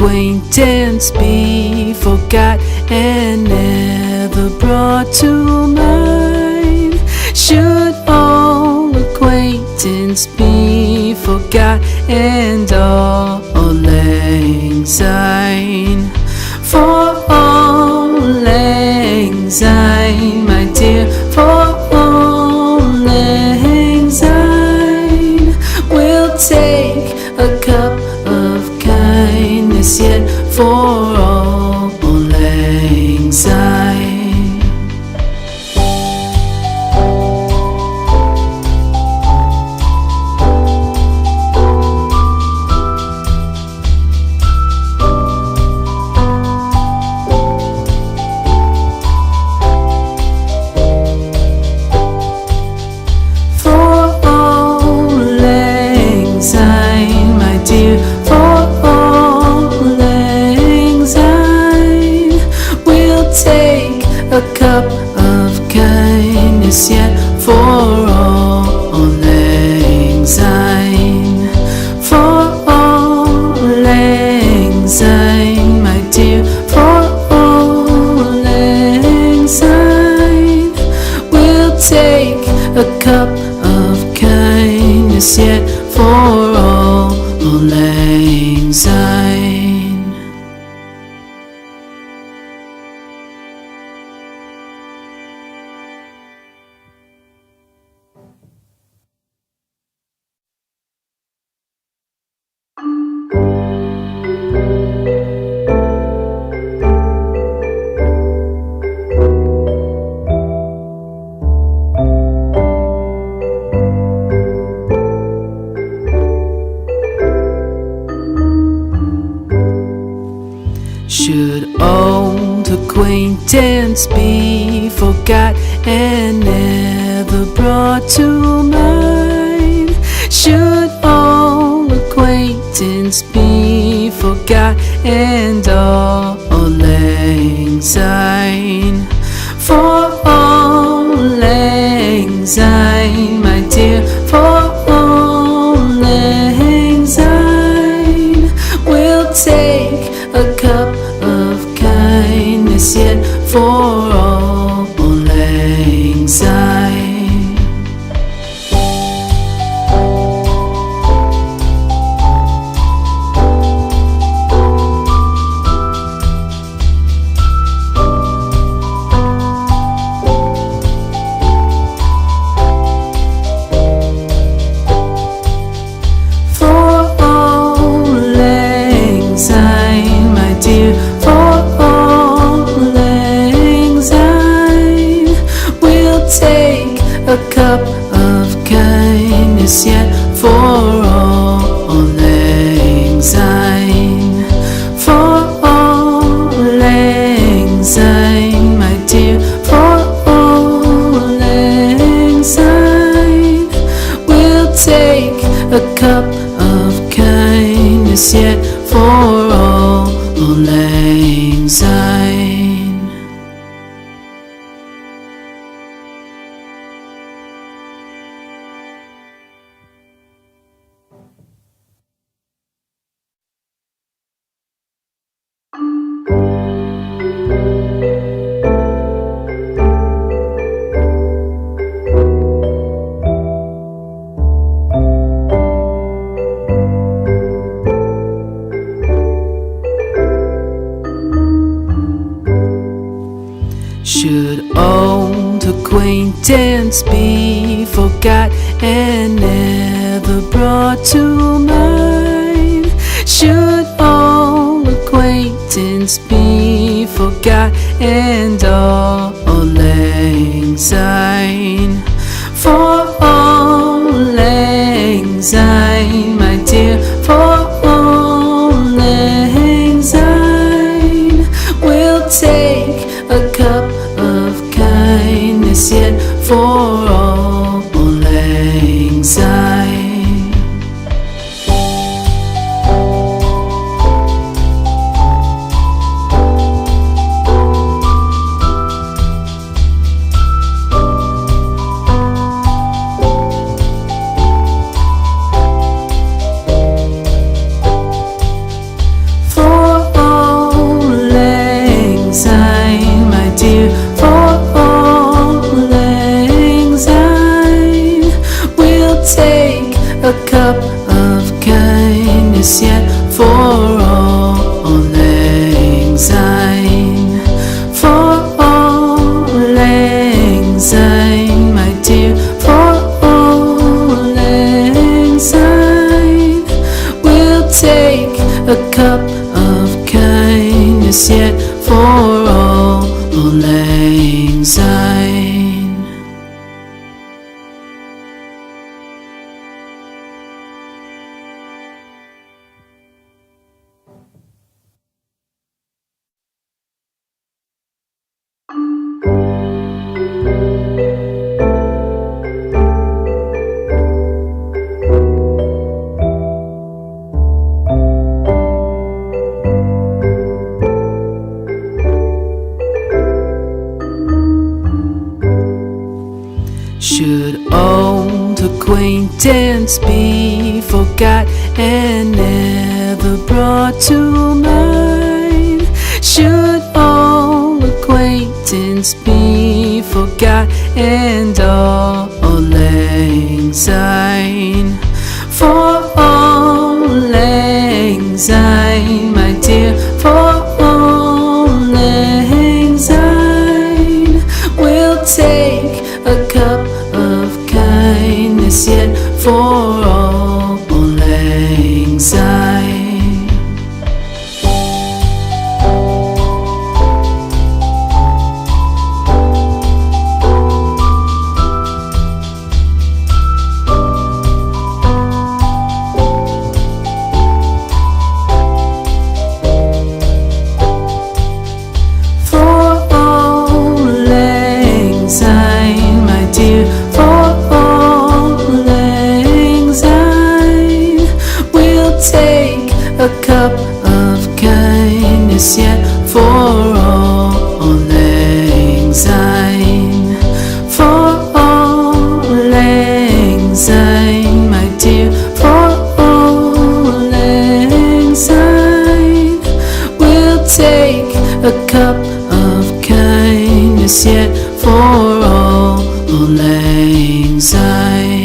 acquaintance be forgot and never brought to mind? Should all acquaintance be forgot and all lang syne? For all lang syne, my dear, for all lang syne, we'll take a cup of kindness yet for all lang syne. A cup of kindness yet for all lang syne. For all lang syne, my dear, for all lang syne, we'll take a cup of kindness yet for all lang syne. Should old acquaintance be forgot and never brought to mind? Should all acquaintance be forgot and all lang syne? For all lang syne, my dear, for all lang syne, we'll take a cup of kindness yet for all lang syne. A cup of kindness yet for all lang syne. For all lang syne, my dear, for all lang syne, we'll take a cup of kindness yet for all lang syne. Should old acquaintance be forgot and never brought to mind? Should all acquaintance be forgot and all lang syne? For all lang syne, my dear, for all lang syne, we'll take a cup of kindness yet for all lang syne. a cup of kindness yet for all lang syne, for all lang syne, my dear, for all lang syne. We'll take a cup of kindness yet for all lang syne. Should old acquaintance be forgot and never brought to mind? Should old acquaintance be forgot and all lang syne, for all lang syne, my dear, for all lang syne. We'll take a cup of kindness yet for all lang syne. Take a cup of kindness yet for all lang syne, for all lang syne, my dear, for all lang syne. We'll take a cup of kindness yet for all lang syne.